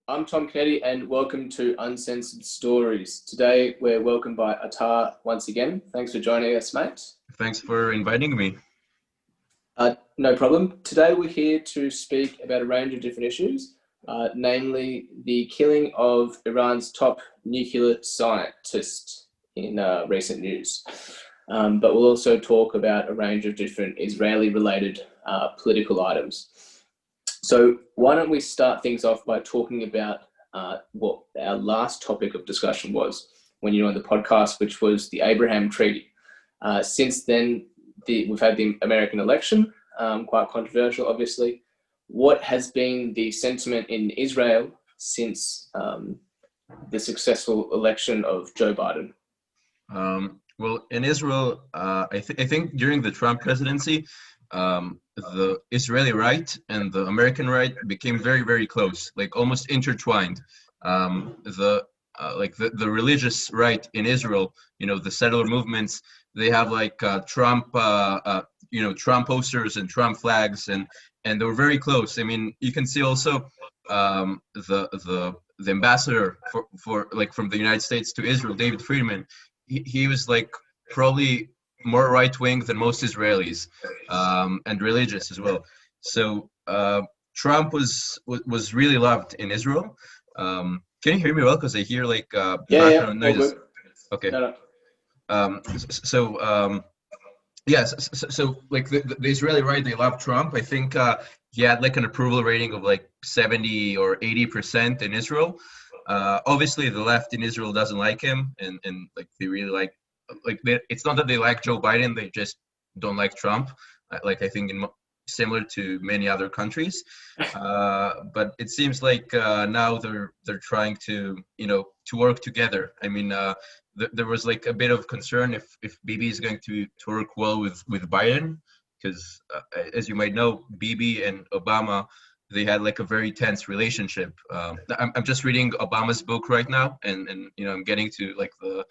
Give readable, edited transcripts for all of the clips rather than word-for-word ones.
I'm Tom Kennedy, and welcome to Uncensored Stories. Today, we're welcomed by Atar once again. Thanks for joining us, mate. Thanks for inviting me. No problem. Today, we're here to speak about a range of different issues, namely the killing of Iran's top nuclear scientist in recent news. But we'll also talk about a range of different Israeli-related political items. So why don't we start things off by talking about what our last topic of discussion was when you were on the podcast, which was the Abraham Treaty. Since then, we've had the American election, quite controversial, obviously. What has been the sentiment in Israel since the successful election of Joe Biden? Well, in Israel, I think during the Trump presidency, the Israeli right and the American right became very, very close, like almost intertwined. The religious right in Israel, the settler movements, they have like Trump, Trump posters and Trump flags, and they were very close. I mean, you can see also the ambassador for like from the United States to Israel, David Friedman. He was like probably more right wing than most Israelis, and religious as well. So Trump was really loved in Israel. Can you hear me well? Because I hear like background noises. Okay. No. So like the Israeli right, they love Trump. I think he had like an approval rating of like 70 or 80% in Israel. Obviously, the left in Israel doesn't like him, and like they really it's not that they like Joe Biden, they just don't like Trump. Like I think similar to many other countries, but it seems like now they're trying to work together. I mean, there was like a bit of concern if Bibi is going to work well with Biden, because as you might know, Bibi and Obama, they had like a very tense relationship. I'm just reading Obama's book right now, and I'm getting to like the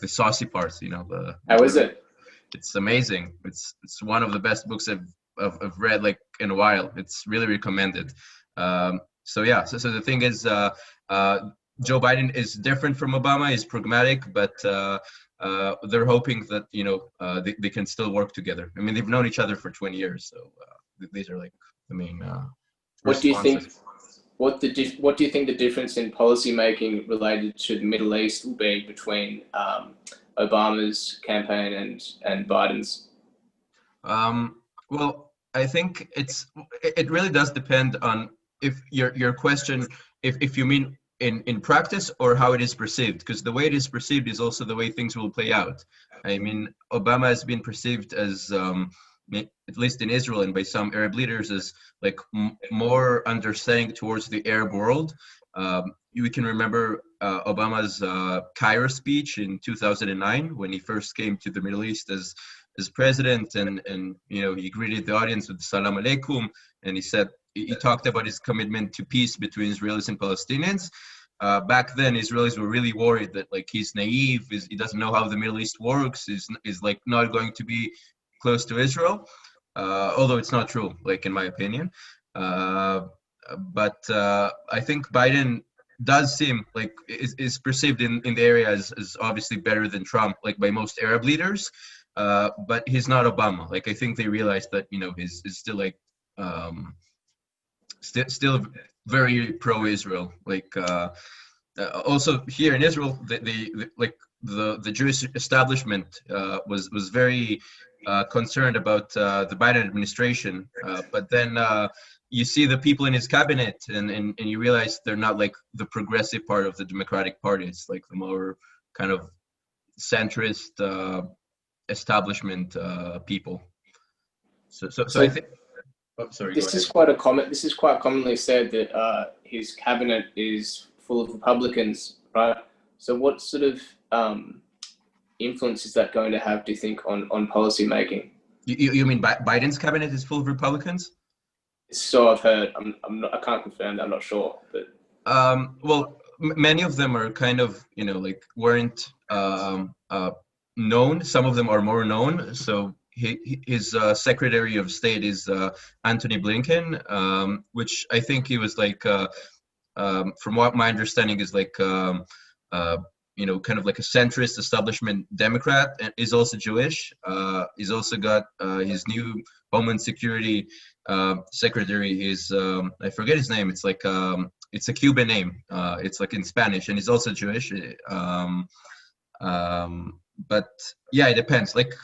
saucy parts. How is it? It's amazing. It's one of the best books I've read like in a while. It's really recommended. So the thing is, Joe Biden is different from Obama. He's pragmatic, but they're hoping that they can still work together. I mean, they've known each other for 20 years, so these are like the main What do you think? responses. What do you think the difference in policy making related to the Middle East will be between Obama's campaign and Biden's? Well, I think it really does depend on if your question, if you mean in practice or how it is perceived, because the way it is perceived is also the way things will play out. I mean, Obama has been perceived as at least in Israel and by some Arab leaders, as like more understanding towards the Arab world. You can remember Obama's Cairo speech in 2009 when he first came to the Middle East as president, and he greeted the audience with salam alaikum, and he talked about his commitment to peace between Israelis and Palestinians. Back then, Israelis were really worried that like he's naive, he doesn't know how the Middle East works, is like not going to be close to Israel, although it's not true, like in my opinion. But I think Biden does seem like is perceived in the area as obviously better than Trump, like by most Arab leaders. But he's not Obama. Like I think they realize that he's still like still very pro-Israel. Like also here in Israel, the Jewish establishment was very concerned about the Biden administration, but then you see the people in his cabinet, and you realize they're not like the progressive part of the Democratic Party. It's like the more kind of centrist establishment people. So I think. Oh, sorry. This is quite commonly said that his cabinet is full of Republicans, right? So what sort of influence is that going to have, do you think, on policy making? You mean Biden's cabinet is full of Republicans? So I've heard. I can't confirm that. I'm not sure, but well, many of them are kind of like weren't known. Some of them are more known. So his Secretary of State is Antony Blinken, which I think he was like from what my understanding is like kind of like a centrist establishment Democrat, and is also Jewish. He's also got his new Homeland Security secretary. He's I forget his name. It's a Cuban name. It's like in Spanish, and he's also Jewish. But yeah, it depends. Like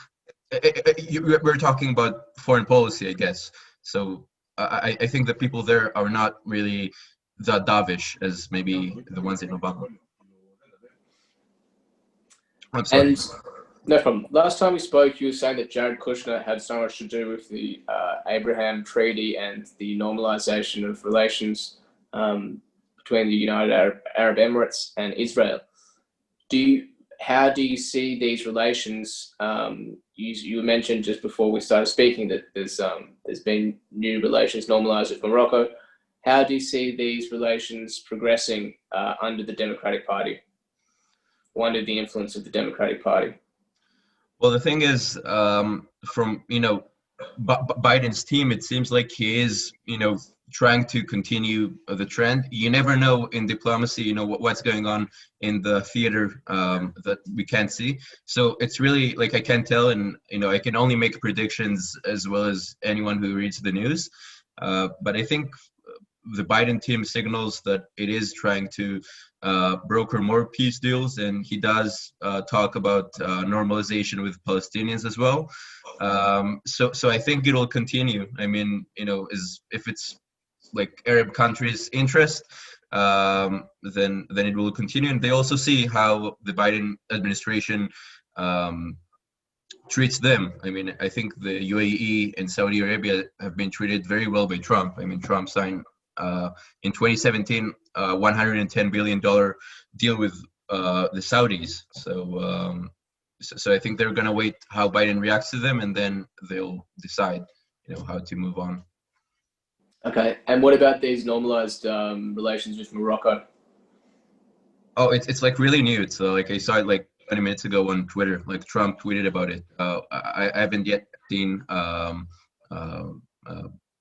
we're talking about foreign policy, I guess. So I think the people there are not really that dovish as maybe the ones in Obama. I'm sorry. And no problem. Last time we spoke, you were saying that Jared Kushner had so much to do with the Abraham Treaty and the normalization of relations between the United Arab Emirates and Israel. How do you see these relations? You mentioned just before we started speaking that there's been new relations normalized with Morocco. How do you see these relations progressing under the Democratic Party, or under the influence of the Democratic Party? Well, the thing is, from Biden's team, it seems like he is trying to continue the trend. You never know in diplomacy, what's going on in the theater that we can't see. So it's really like I can't tell, and I can only make predictions as well as anyone who reads the news. But I think the Biden team signals that it is trying to broker more peace deals, and he does talk about normalization with Palestinians as well. So I think it'll continue. I mean, if it's like Arab countries' interest, then it will continue. And they also see how the Biden administration treats them. I mean, I think the UAE and Saudi Arabia have been treated very well by Trump. I mean, Trump signed in 2017 $110 billion deal with the Saudis. So I think they're going to wait how Biden reacts to them, and then they'll decide how to move on. Okay, and what about these normalized relations with Morocco? Oh, it's like really new. It's like I saw it like 20 minutes ago on Twitter. Like Trump tweeted about it. I haven't yet seen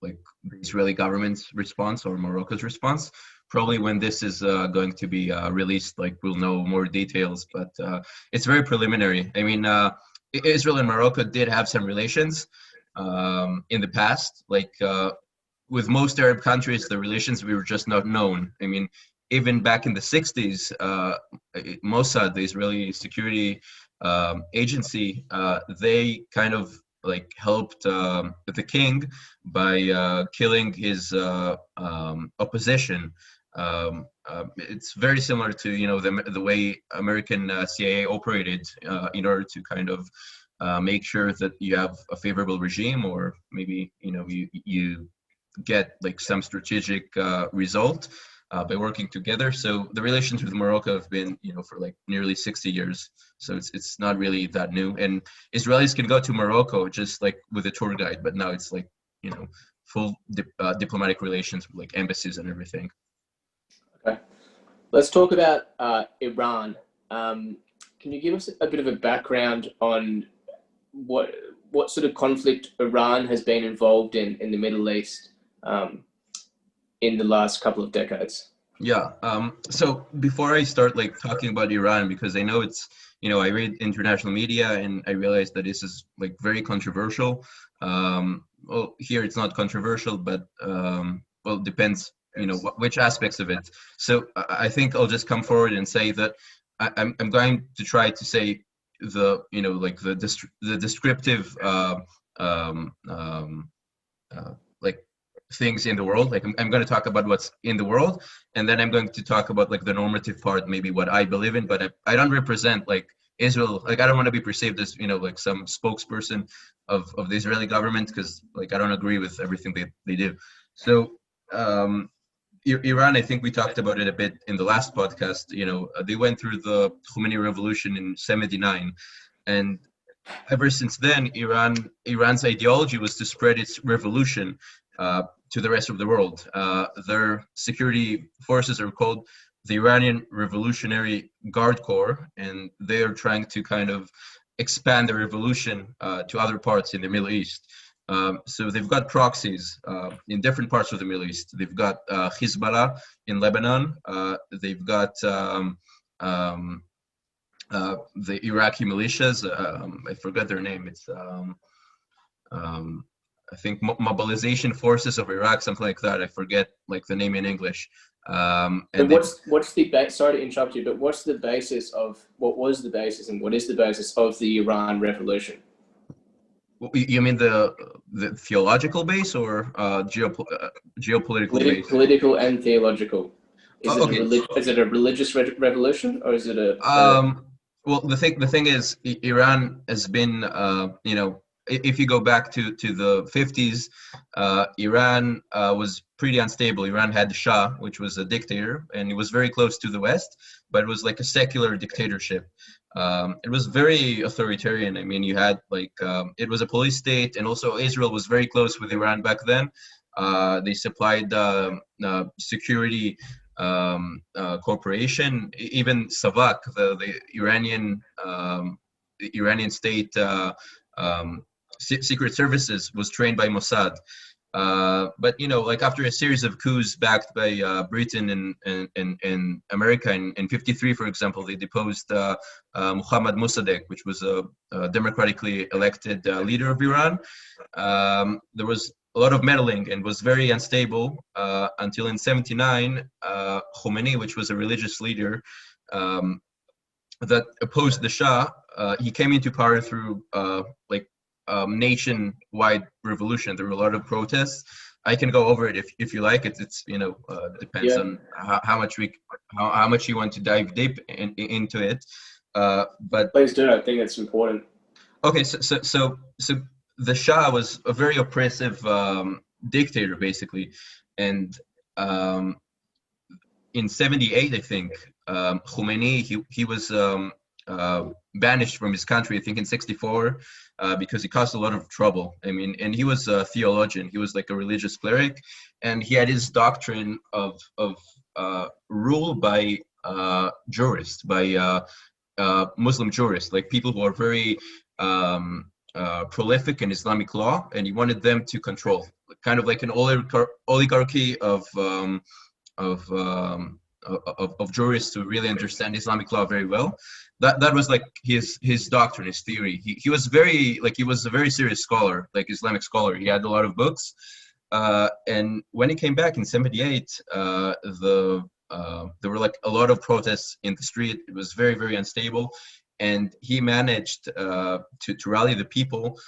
like the Israeli government's response or Morocco's response. Probably when this is going to be released, like we'll know more details. But it's very preliminary. I mean, Israel and Morocco did have some relations in the past. Like with most Arab countries, the relations were just not known. I mean, even back in the 60s, Mossad, the Israeli security agency, they kind of like helped the king by killing his opposition. It's very similar to the way American CIA operated in order to kind of make sure that you have a favorable regime, or maybe you get like some strategic result by working together. So the relations with Morocco have been for like nearly 60 years. So it's not really that new. And Israelis can go to Morocco just like with a tour guide, but now it's like full diplomatic relations with like embassies and everything. Okay, let's talk about Iran. Can you give us a bit of a background on what sort of conflict Iran has been involved in the Middle East in the last couple of decades? Yeah. So before I start like talking about Iran, because I know it's I read international media and I realize that this is like very controversial. Well, here it's not controversial, but well, depends which aspects of it. So I think I'll just come forward and say that I'm going to try to say like the descriptive like things in the world. Like I'm going to talk about what's in the world, and then I'm going to talk about like the normative part, maybe what I believe in, but I don't represent like Israel. Like I don't want to be perceived as like some spokesperson of the Israeli government, because like I don't agree with everything they do. So Iran, I think we talked about it a bit in the last podcast. They went through the Khomeini revolution in '79, and ever since then, Iran's ideology was to spread its revolution to the rest of the world. Their security forces are called the Iranian Revolutionary Guard Corps, and they are trying to kind of expand the revolution to other parts in the Middle East. So they've got proxies in different parts of the Middle East. They've got Hezbollah in Lebanon. They've got um, the Iraqi militias. I forgot their name. It's um, I think Mobilization Forces of Iraq, something like that. I forget like the name in English. So And they what's the sorry to interrupt you, but what's the basis of what was the basis and what is the basis of the Iran Revolution? You mean the theological base or geopolitical base? Political and theological. Okay. Is it a religious revolution or is it Um, well, the thing is, Iran has been, if you go back to the 50s, Iran was pretty unstable. Iran had the Shah, which was a dictator, and it was very close to the West, but it was like a secular dictatorship. It was very authoritarian. I mean, you had like it was a police state, and also Israel was very close with Iran back then. They supplied security corporation. Even Savak, the Iranian state secret services, was trained by Mossad. But like after a series of coups backed by Britain and America in 53, for example, they deposed Muhammad Mossadegh, which was a democratically elected leader of Iran. There was a lot of meddling and was very unstable until in 79, Khomeini, which was a religious leader that opposed the Shah, he came into power through nationwide revolution. There were a lot of protests. I can go over it if you like. It's depends yeah? on how much you want to dive deep into it. But Please do. I think it's important. okay, so the Shah was a very oppressive dictator, basically, and in 78, I think, Khomeini, he was banished from his country, I think in 64, because he caused a lot of trouble. I mean, and he was a theologian. He was like a religious cleric, and he had his doctrine of rule by jurists, by Muslim jurists, like people who are very prolific in Islamic law, and he wanted them to control, kind of like an oligarchy of um, of jurists who really understand Islamic law very well. That was like his doctrine, his theory. He was he was a very serious scholar, like Islamic scholar. He had a lot of books. And when he came back in 78, there were like a lot of protests in the street. It was very, very unstable. And he managed to rally the people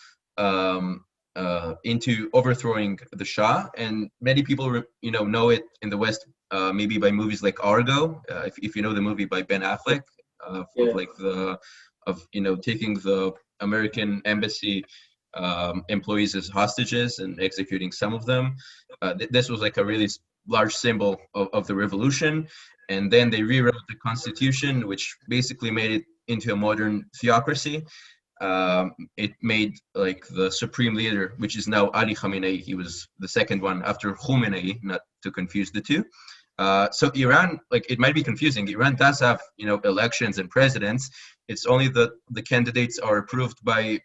into overthrowing the Shah. And many people, know it in the West, maybe by movies like Argo, if you know the movie by Ben Affleck, of Yeah. like taking the American embassy employees as hostages and executing some of them. This was like a really large symbol of the revolution. And then they rewrote the constitution, which basically made it into a modern theocracy. It made like the supreme leader, which is now Ali Khamenei. He was the second one after Khomeini, not to confuse the two. So Iran, like, it might be confusing. Iran does have, elections and presidents. It's only that the candidates are approved by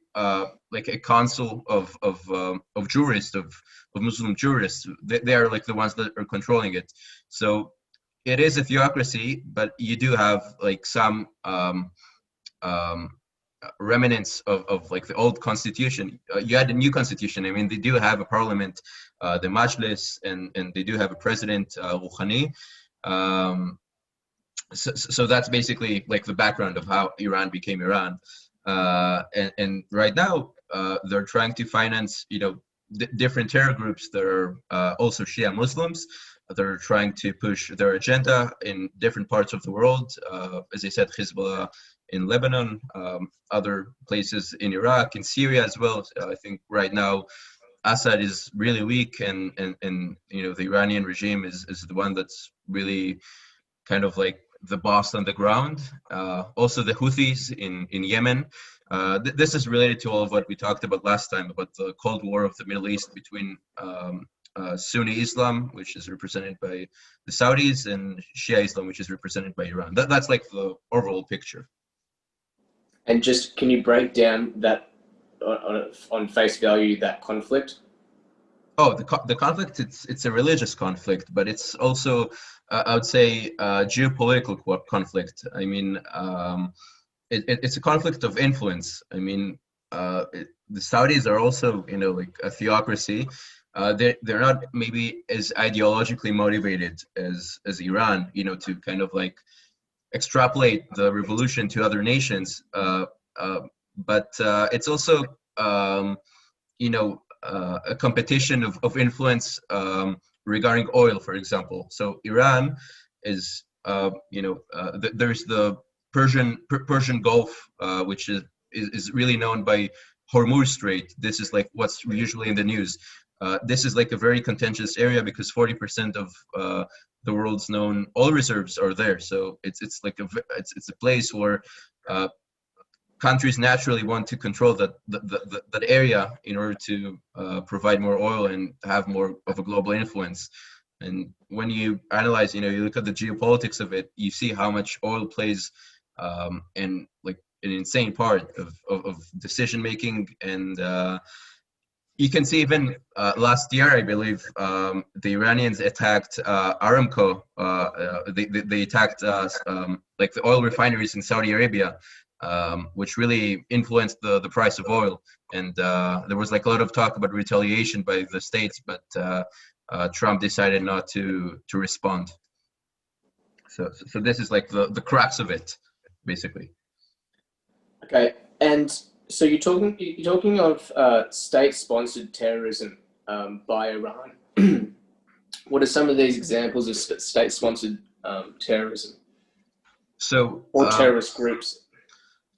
like a council of jurists, of Muslim jurists. They are like the ones that are controlling it. So it is a theocracy, but you do have like some um, remnants of like the old constitution. You had a new constitution. I mean, they do have a parliament, the Majlis, and they do have a president, Rouhani. So that's basically like the background of how Iran became Iran. And right now, they're trying to finance, different terror groups that are also Shia Muslims. They're trying to push their agenda in different parts of the world. As I said, Hezbollah in Lebanon, other places in Iraq, in Syria as well. I think right now Assad is really weak, and the Iranian regime is the one that's really kind of like the boss on the ground. Also the Houthis in Yemen. This is related to all of what we talked about last time about the Cold War of the Middle East between Sunni Islam, which is represented by the Saudis, and Shia Islam, which is represented by Iran. That's like the overall picture. And just can you break down that on face value that conflict? Oh, the conflict, it's a religious conflict, but it's also, I would say, geopolitical conflict. I mean, it's a conflict of influence. I mean, the Saudis are also, like a theocracy. They're not maybe as ideologically motivated as Iran, to kind of like extrapolate the revolution to other nations. But it's also, a competition of influence regarding oil, for example. So Iran is, there's the Persian Gulf, which is really known by Hormuz Strait. This is like what's usually in the news. This is like a very contentious area because 40% of the world's known oil reserves are there. So it's like it's a place where countries naturally want to control that area in order to provide more oil and have more of a global influence. And when you analyze, you look at the geopolitics of it, you see how much oil plays in like an insane part of decision making. And you can see even last year, I believe, the Iranians attacked Aramco. They attacked like the oil refineries in Saudi Arabia, which really influenced the price of oil. And there was like a lot of talk about retaliation by the states, but Trump decided not to respond. So this is like the crux of it, basically. Okay, and so you're talking of state-sponsored terrorism by Iran. What are some of these examples of state-sponsored terrorism So or terrorist groups?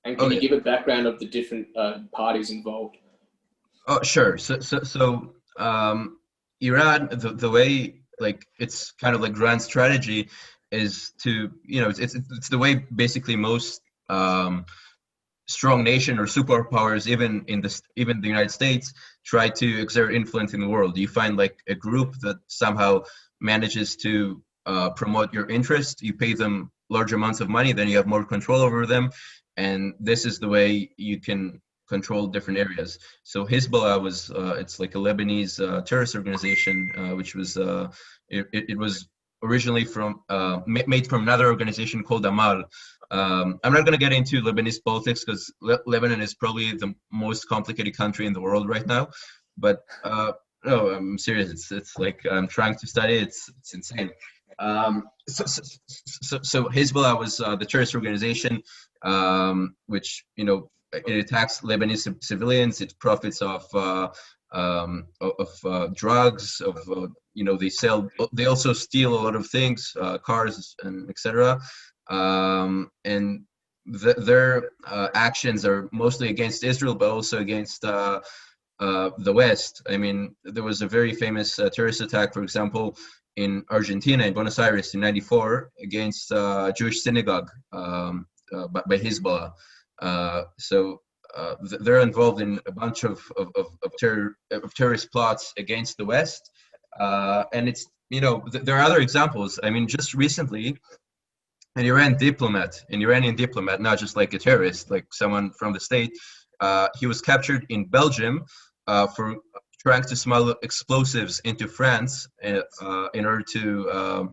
And can okay. you give a background of the different parties involved? Oh, sure. So Iran, the way like it's kind of like grand strategy is to, it's the way basically most strong nation or superpowers, even the United States, try to exert influence in the world. You find like a group that somehow manages to promote your interest. You pay them large amounts of money, then you have more control over them, and this is the way you can control different areas. So Hezbollah was it's like a Lebanese terrorist organization, which was it was originally made from another organization called Amal. I'm not going to get into Lebanese politics because Lebanon is probably the most complicated country in the world right now. But no, I'm serious. It's like I'm trying to study. It's insane. So Hezbollah was the terrorist organization, which it attacks Lebanese civilians. It profits off drugs. They also steal a lot of things, cars and etc. And their actions are mostly against Israel, but also against the West. I mean, there was a very famous terrorist attack, for example, in Argentina, in Buenos Aires in '94, against a Jewish synagogue by Hezbollah. They're involved in a bunch of terrorist plots against the West. And it's, there are other examples. I mean, just recently, an Iranian diplomat, not just like a terrorist, like someone from the state, he was captured in Belgium for trying to smuggle explosives into France in order to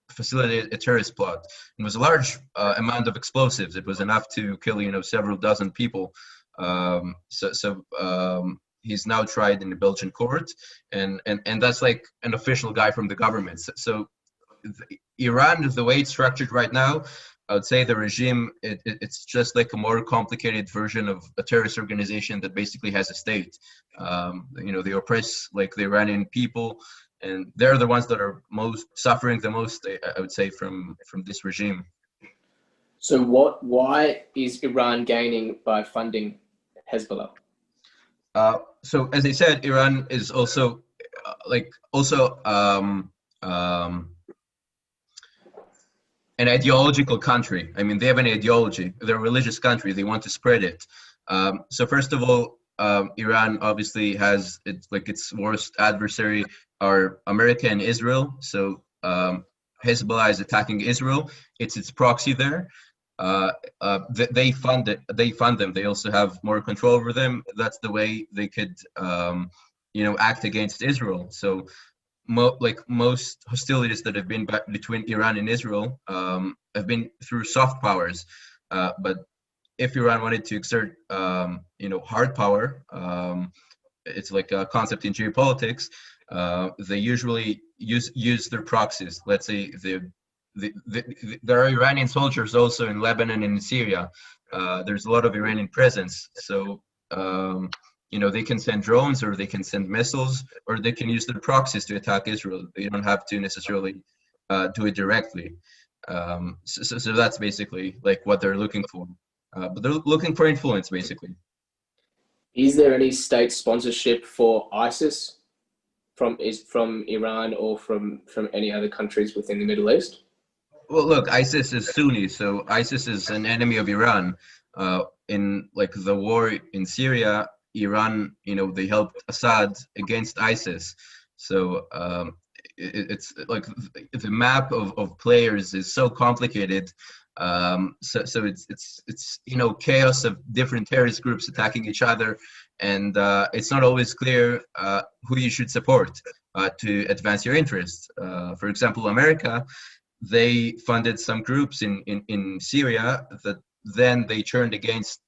facilitate a terrorist plot. It was a large amount of explosives. It was enough to kill, several dozen people. He's now tried in the Belgian court, and that's like an official guy from the government. So Iran, the way it's structured right now, I would say the regime, it's just like a more complicated version of a terrorist organization that basically has a state. They oppress like the Iranian people, and they're the ones that are suffering the most, I would say, from this regime. So why is Iran gaining by funding Hezbollah? So as I said, Iran is also an ideological country. I mean, they have an ideology. They're a religious country. They want to spread it. So first of all, Iran obviously has its worst adversary are America and Israel. So Hezbollah is attacking Israel. It's its proxy there. they fund it. They fund them. They also have more control over them. That's the way they could, act against Israel. So, most hostilities that have been between Iran and Israel have been through soft powers. But if Iran wanted to exert, hard power, it's like a concept in geopolitics. They usually use their proxies. Let's say there are Iranian soldiers also in Lebanon and in Syria. There's a lot of Iranian presence. So, they can send drones, or they can send missiles, or they can use their proxies to attack Israel. They don't have to necessarily do it directly. So that's basically like what they're looking for. But they're looking for influence, basically. Is there any state sponsorship for ISIS from Iran or from any other countries within the Middle East? Well, look, ISIS is Sunni, so ISIS is an enemy of Iran. In like the war in Syria, Iran, they helped Assad against ISIS. So it's like the map of players is so complicated. So it's chaos of different terrorist groups attacking each other, and it's not always clear who you should support to advance your interests. For example, America, they funded some groups in Syria that then they turned against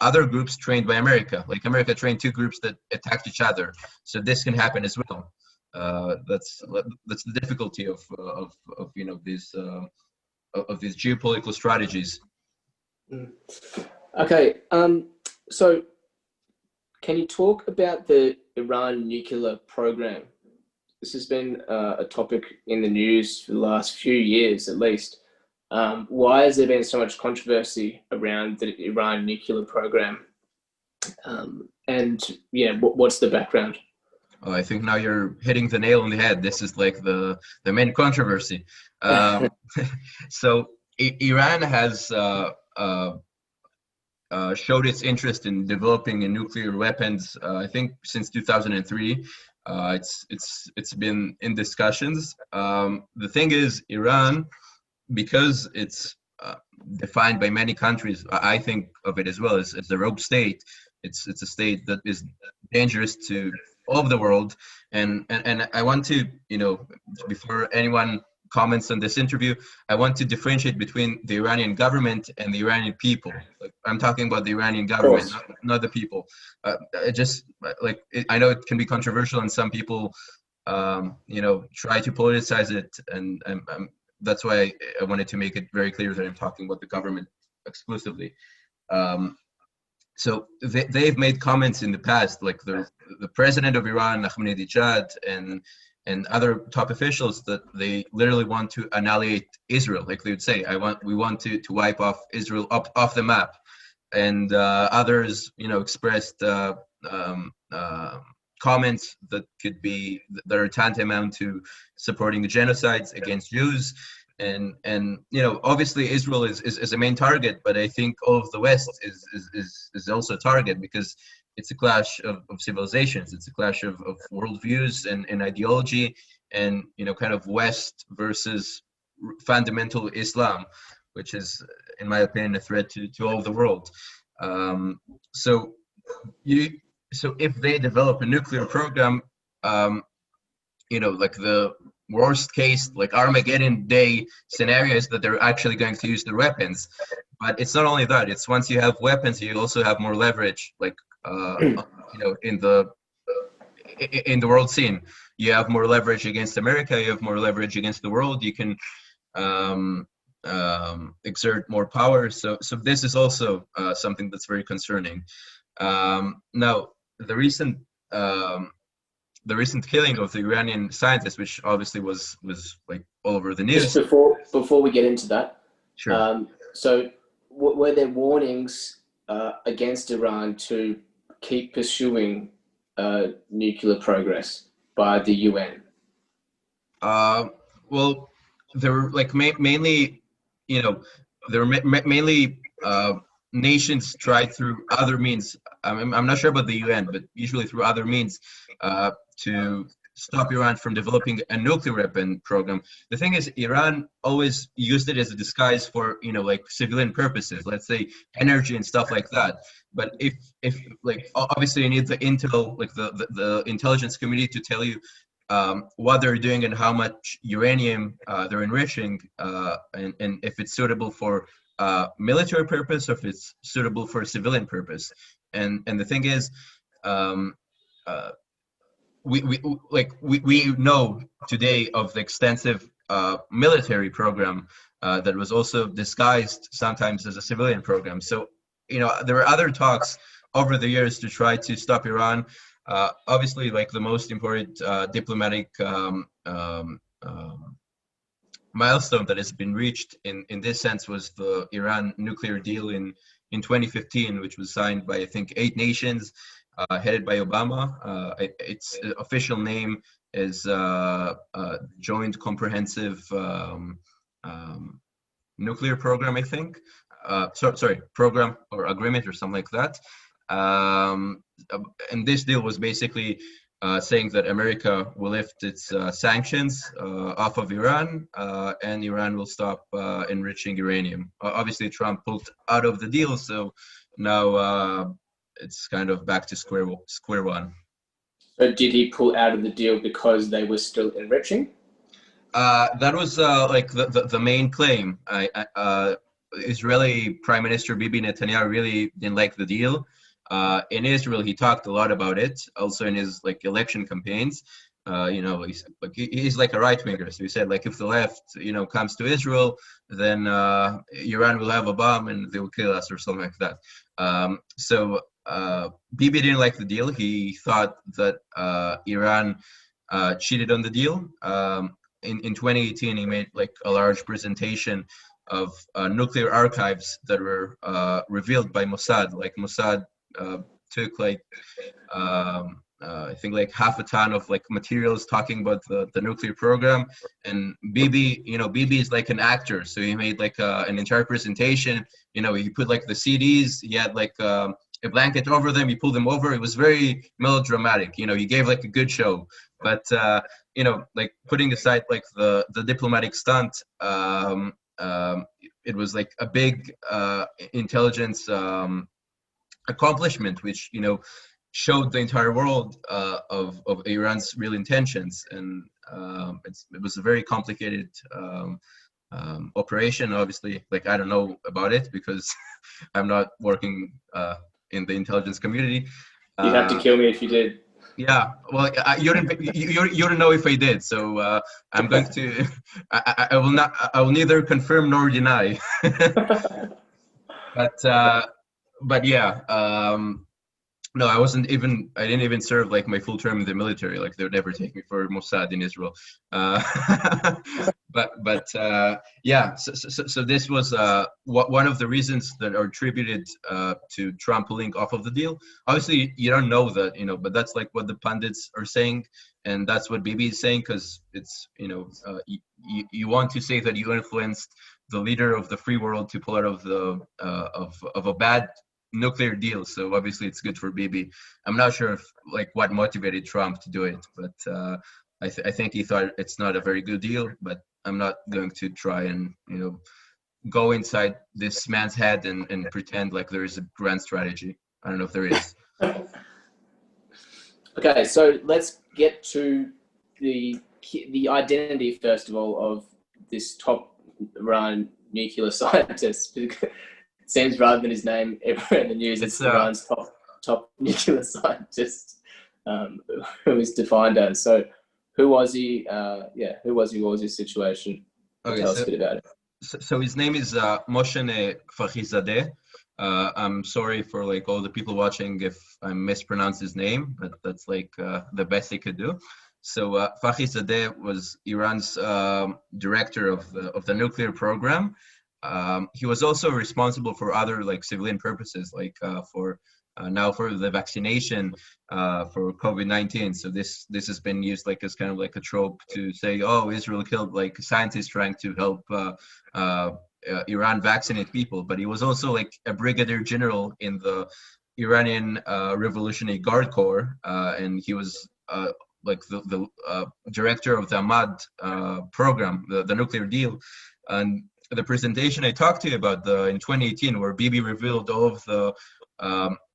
other groups trained by America. Like America trained two groups that attacked each other. So this can happen as well. That's the difficulty of these geopolitical strategies. Okay, so can you talk about the Iran nuclear program? This has been a topic in the news for the last few years, at least. Why has there been so much controversy around the Iran nuclear program? And yeah, what's the background? Oh, I think now you're hitting the nail on the head. This is like the main controversy. So Iran has showed its interest in developing a nuclear weapons. I think since 2003, it's been in discussions. The thing is, Iran, because it's defined by many countries, I think of it as well as a rogue state. It's a state that is dangerous to all of the world, and I want to, before anyone comments on this interview, I want to differentiate between the Iranian government and the Iranian people. Like, I'm talking about the Iranian government, not the people. I know it can be controversial, and some people, try to politicize it, and that's why I wanted to make it very clear that I'm talking about the government exclusively. So they've made comments in the past, like the president of Iran, Ahmadinejad, and other top officials, that they literally want to annihilate Israel. Like they would say, we want to wipe off Israel off the map. And others, expressed comments that are tantamount to supporting the genocides against Jews. And obviously Israel is a main target, but I think all of the West is also a target, because it's a clash of civilizations. It's a clash of worldviews and ideology, and kind of West versus fundamental Islam, which is, in my opinion, a threat to all of the world. So if they develop a nuclear program, like the worst case, like Armageddon Day scenario, is that they're actually going to use their weapons. But it's not only that. It's once you have weapons, you also have more leverage. Like in the world scene, you have more leverage against America. You have more leverage against the world. You can exert more power. So this is also something that's very concerning. Now, the recent killing of the Iranian scientist, which obviously was like all over the news. Just before we get into that, sure. So were there warnings against Iran to keep pursuing nuclear progress by the UN? Well, there were like mainly, there were mainly nations tried through other means. I'm not sure about the UN, but usually through other means to stop Iran from developing a nuclear weapon program. The thing is, Iran always used it as a disguise for, like civilian purposes, let's say energy and stuff like that. But if like obviously you need the intel, like the intelligence community to tell you what they're doing and how much uranium they're enriching, and if it's suitable for military purpose or if it's suitable for civilian purpose. And the thing is, um, uh, we know today of the extensive military program that was also disguised sometimes as a civilian program. So there were other talks over the years to try to stop Iran. Obviously, like the most important diplomatic milestone that has been reached in this sense was the Iran nuclear deal in 2015, which was signed by I think 8 nations, headed by Obama. Its official name is Joint Comprehensive Nuclear Program, I think. Sorry, program or agreement or something like that. And this deal was basically saying that America will lift its sanctions off of Iran, and Iran will stop enriching uranium. Obviously, Trump pulled out of the deal, so now it's kind of back to square one. So did he pull out of the deal because they were still enriching? That was like the main claim. Israeli Prime Minister Bibi Netanyahu really didn't like the deal. In Israel, he talked a lot about it, also in his like election campaigns. He's like a right winger, so he said like if the left comes to Israel, then Iran will have a bomb and they will kill us or something like that. So Bibi didn't like the deal. He thought that Iran cheated on the deal. In 2018, he made like a large presentation of nuclear archives that were revealed by Mossad. Like Mossad took like I think like half a ton of like materials talking about the nuclear program. And Bibi is like an actor, so he made like an entire presentation. He put like the CDs, he had like a blanket over them, he pulled them over. It was very melodramatic. He gave like a good show. But like putting aside like the diplomatic stunt, it was like a big intelligence accomplishment, which showed the entire world of Iran's real intentions. And it was a very complicated operation. Obviously, like I don't know about it because I'm not working in the intelligence community. You'd have to kill me if you did. Yeah, well, you don't know if I did, so I'm going to. I will not. I will neither confirm nor deny. But yeah. No, I didn't even serve like my full term in the military. Like they would never take me for Mossad in Israel. But yeah, so this was one of the reasons that are attributed to Trump pulling off of the deal. Obviously, you don't know that, but that's like what the pundits are saying, and that's what Bibi is saying, because it's you want to say that you influenced the leader of the free world to pull out of the of a bad nuclear deal. So obviously it's good for Bibi. I'm not sure if like what motivated Trump to do it, but I think he thought it's not a very good deal. But I'm not going to try and go inside this man's head and pretend like there is a grand strategy. I don't know if there is. Okay, so let's get to the identity first of all of this top Iran nuclear scientist. It seems rather than his name everywhere in the news, it's Iran's top nuclear scientist, who is defined as. So, who was he? Who was he? What was his situation? Okay, Tell us a bit about it. So his name is Moshe Fakhrizadeh. I'm sorry for like all the people watching if I mispronounce his name, but that's like the best he could do. So Fakhrizadeh was Iran's director of the nuclear program. He was also responsible for other like civilian purposes, like for the vaccination for COVID-19. So this has been used like as kind of like a trope to say, oh, Israel killed like scientists trying to help Iran vaccinate people. But he was also like a brigadier general in the Iranian Revolutionary Guard Corps, and he was like the director of the Ahmad program, the nuclear deal, and the presentation I talked to you about in 2018, where Bibi revealed all of the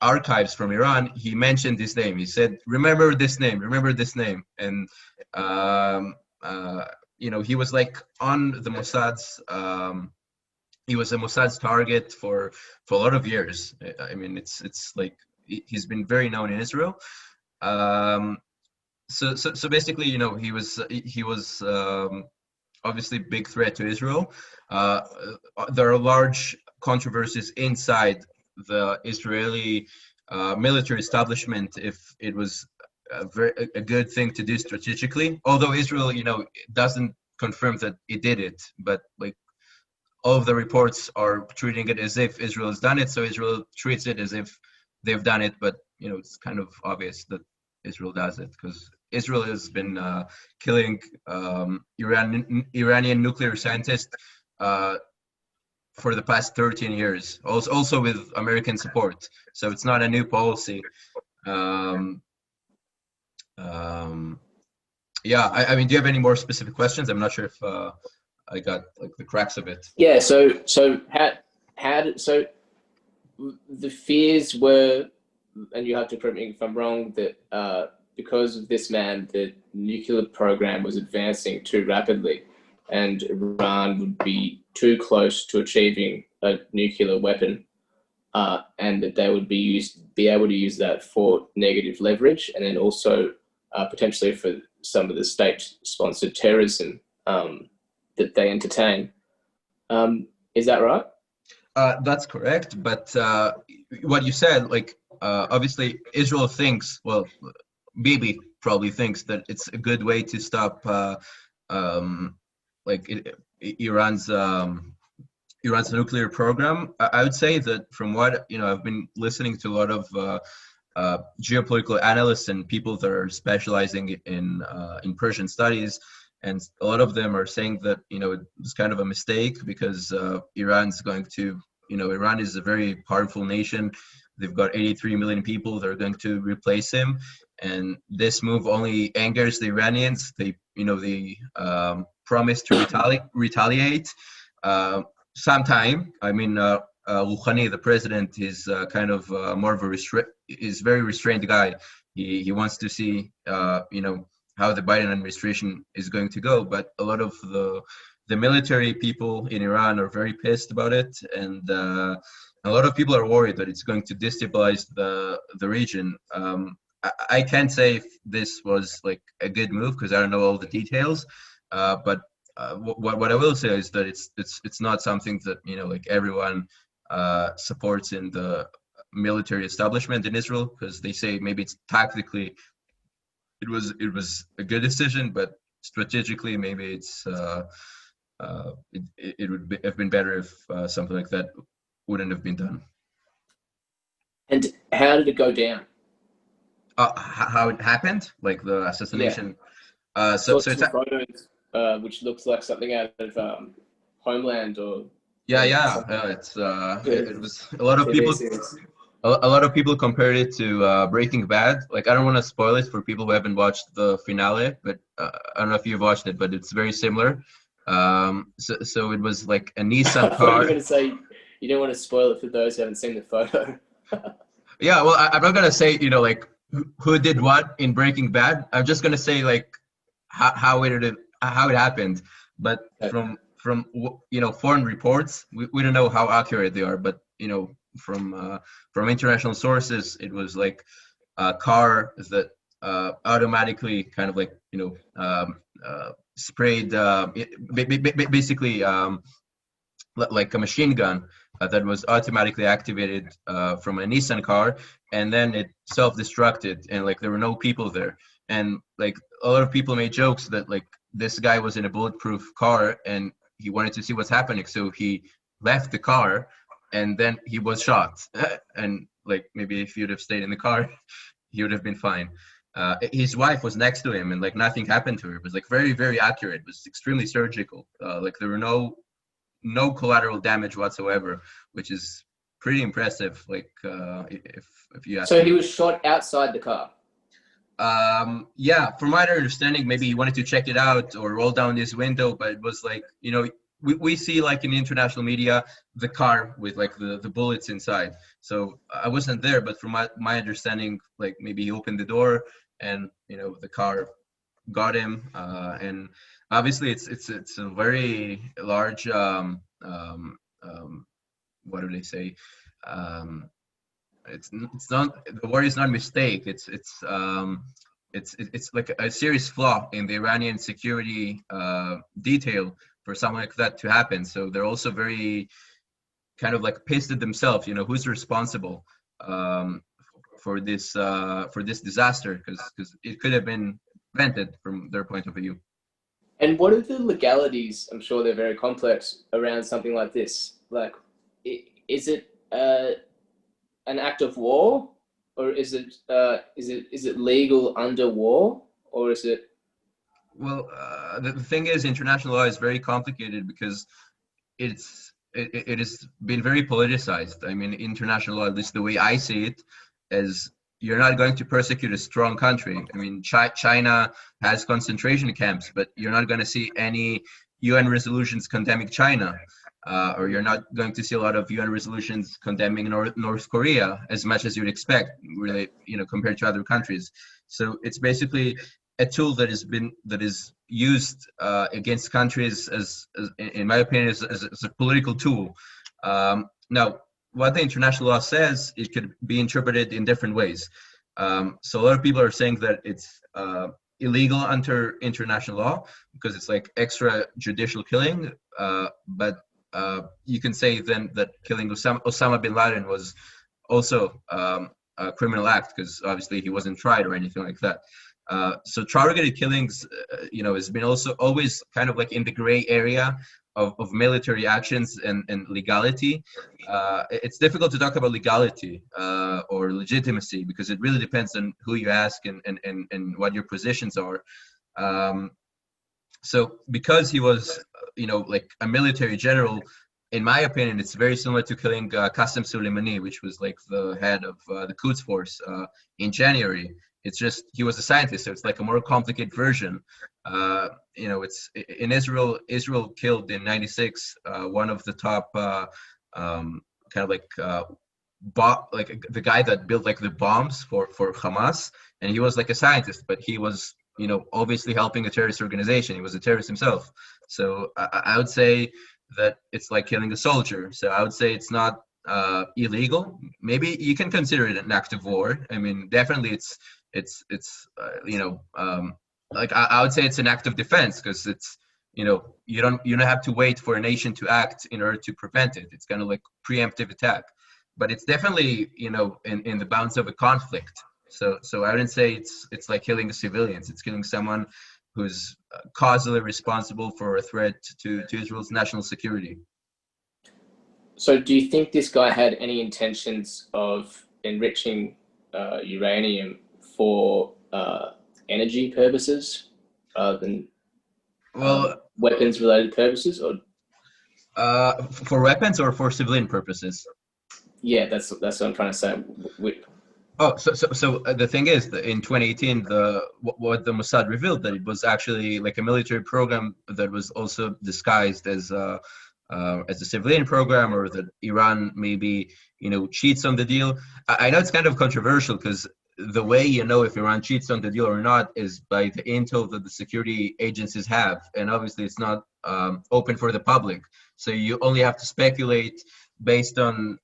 archives from Iran, he mentioned his name. He said, remember this name, and he was like on the Mossad's. He was a Mossad's target for a lot of years. I mean, it's like he's been very known in Israel. So basically, he was obviously big threat to Israel. There are large controversies inside the Israeli military establishment if it was a good thing to do strategically. Although Israel, doesn't confirm that it did it, but like all of the reports are treating it as if Israel has done it. So Israel treats it as if they've done it, but it's kind of obvious that Israel does it because Israel has been killing Iranian nuclear scientists for the past 13 years, also with American support. So it's not a new policy. Yeah, I mean, do you have any more specific questions? I'm not sure if I got like the cracks of it. Yeah. So the fears were, and you have to correct me if I'm wrong, that because of this man, the nuclear program was advancing too rapidly, and Iran would be too close to achieving a nuclear weapon, and that they would be able to use that for negative leverage, and then also potentially for some of the state-sponsored terrorism that they entertain. Is that right? That's correct. But what you said, like obviously Israel thinks, well, Bibi probably thinks that it's a good way to stop Iran's nuclear program. I would say that from what I've been listening to a lot of geopolitical analysts and people that are specializing in Persian studies, and a lot of them are saying that it's kind of a mistake because Iran is a very powerful nation. They've got 83 million people that are going to replace him, and this move only angers the Iranians. They promise to retaliate sometime. I mean, Rouhani, the president, is kind of more of is very restrained guy. He wants to see how the Biden administration is going to go, but a lot of the military people in Iran are very pissed about it, and a lot of people are worried that it's going to destabilize the region. I can't say if this was like a good move because I don't know all the details, but what I will say is that it's not something that like everyone supports in the military establishment in Israel, because they say maybe it's tactically it was a good decision, but strategically maybe it would have been better if something like that wouldn't have been done. And how did it go down? How it happened, like the assassination. Yeah. So it's photos, which looks like something out of Homeland or. Yeah. It was a lot of people. A lot of people compared it to Breaking Bad. Like, I don't want to spoil it for people who haven't watched the finale, but I don't know if you've watched it, but it's very similar. So it was like a Nissan car. You were going to say you don't want to spoil it for those who haven't seen the photo. Yeah, well, I'm not going to say, like who did what in Breaking Bad. I'm just going to say like how it happened. But from foreign reports, we don't know how accurate they are, but from international sources, it was like a car that automatically kind of like sprayed basically like a machine gun that was automatically activated from a Nissan car, and then it self-destructed, and like there were no people there, and like a lot of people made jokes that like this guy was in a bulletproof car and he wanted to see what's happening, so he left the car and then he was shot. And like maybe if you'd have stayed in the car, he would have been fine. His wife was next to him and like nothing happened to her. It was like very, very accurate. It was extremely surgical. Like there were no collateral damage whatsoever, which is pretty impressive. Like if you ask So me. He was shot outside the car? Yeah, from my understanding, maybe he wanted to check it out or roll down his window, but it was like, we see like in the international media the car with like the bullets inside. So I wasn't there, but from my understanding, like maybe he opened the door and the car got him. And obviously it's a very large what do they say? Um, it's not, the word is not mistake. It's like a serious flaw in the Iranian security detail for something like that to happen. So they're also very kind of like pissed at themselves. Who's responsible um, for this disaster? Because it could have been prevented from their point of view. And what are the legalities? I'm sure they're very complex around something like this. Like, is it an act of war, or is it legal under war, or is it? Well, the thing is, international law is very complicated because it has been very politicized. I mean, international law, at least the way I see it, is you're not going to persecute a strong country. I mean, China has concentration camps, but you're not going to see any UN resolutions condemning China, or you're not going to see a lot of UN resolutions condemning North Korea as much as you'd expect, really, compared to other countries. So it's basically a tool that is used against countries as in my opinion, as a political tool. Now, what the international law says, it could be interpreted in different ways. So a lot of people are saying that it's illegal under international law because it's like extrajudicial killing. But you can say then that killing Osama bin Laden was also a criminal act because obviously he wasn't tried or anything like that. So targeted killings, has been also always kind of like in the gray area of military actions and legality. It's difficult to talk about legality or legitimacy because it really depends on who you ask and what your positions are. Um, so because he was, like a military general, in my opinion, it's very similar to killing Qasem Soleimani, which was like the head of the Quds Force in January. It's just he was a scientist, so it's like a more complicated version. It's in Israel. Israel killed in '96 one of the top kind of like like the guy that built like the bombs for Hamas, and he was like a scientist, but he was obviously helping a terrorist organization. He was a terrorist himself. So I would say that it's like killing a soldier. So I would say it's not illegal. Maybe you can consider it an act of war. I mean, definitely it's like I would say it's an act of defense because it's you don't have to wait for a nation to act in order to prevent it. It's kind of like preemptive attack, but it's definitely in the bounds of a conflict. So I wouldn't say it's like killing civilians. It's killing someone who's causally responsible for a threat to Israel's national security. So, do you think this guy had any intentions of enriching uranium for energy purposes rather than Well, weapons-related purposes? Or for weapons or for civilian purposes? yeah, that's what I'm trying to say. Oh, so the thing is that in 2018, what the Mossad revealed that it was actually like a military program that was also disguised as a civilian program, or that Iran maybe cheats on the deal. I know it's kind of controversial because the way if Iran cheats on the deal or not is by the intel that the security agencies have, and obviously it's not open for the public. So you only have to speculate based on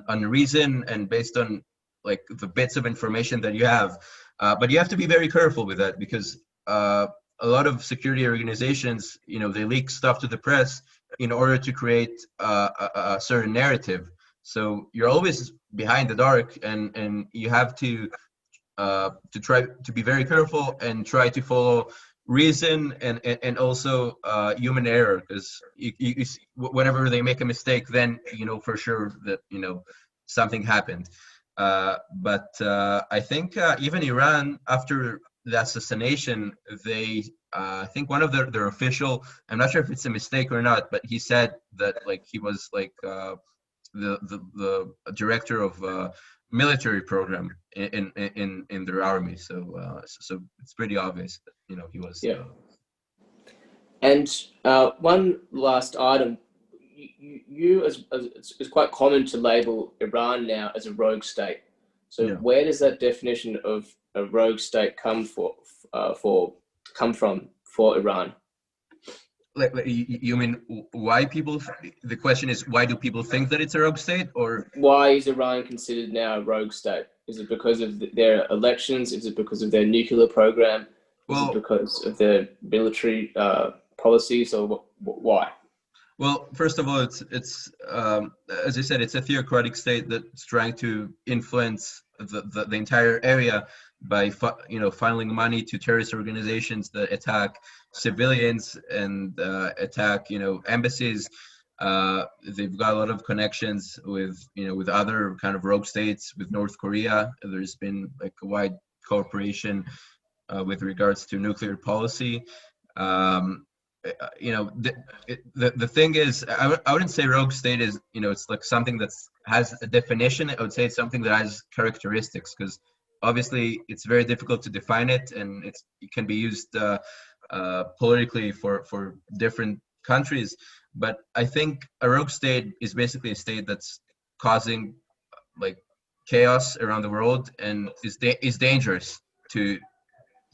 reason and based on like the bits of information that you have. But you have to be very careful with that because a lot of security organizations, they leak stuff to the press in order to create a certain narrative. So you're always behind the dark, and you have to try to be very careful and try to follow reason and also human error, because whenever they make a mistake, then for sure that something happened. But I think even Iran, after the assassination, they I think one of their official, I'm not sure if it's a mistake or not, but he said that like he was like the director of military program in their army. So it's pretty obvious that he was. Yeah. And one last item, it's quite common to label Iran now as a rogue state. So Yeah. where does that definition of a rogue state come from for Iran? Like, you mean why people? The question is, why do people think that it's a rogue state, or Why is Iran considered now a rogue state? Is it because of their elections? Is it because of their nuclear program? Is it well, because of their military policies, or why? well, first of all, it's as I said, it's a theocratic state that's trying to influence the entire area by funneling money to terrorist organizations that attack civilians and attack embassies. They've got a lot of connections with other kind of rogue states, with North Korea. There's been like a wide cooperation with regards to nuclear policy. Um, the thing is, I wouldn't say rogue state is it's like something that's has a definition. I would say it's something that has characteristics, because obviously it's very difficult to define it, and it can be used politically for different countries. But I think a rogue state is basically a state that's causing like chaos around the world and is dangerous to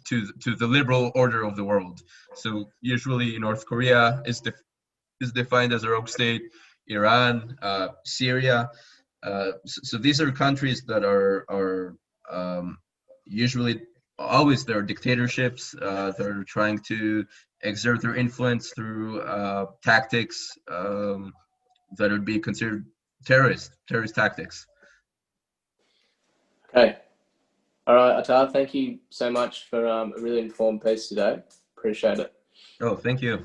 to the liberal order of the world. So usually North Korea is defined as a rogue state, Iran, Syria. So these are countries that are usually always there are dictatorships that are trying to exert their influence through tactics that would be considered terrorist tactics. Okay. All right, Atar, thank you so much for a really informed piece today. Appreciate it. Oh, thank you.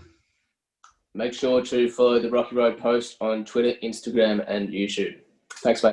Make sure to follow the Rocky Road Post on Twitter, Instagram, and YouTube. Thanks, mate.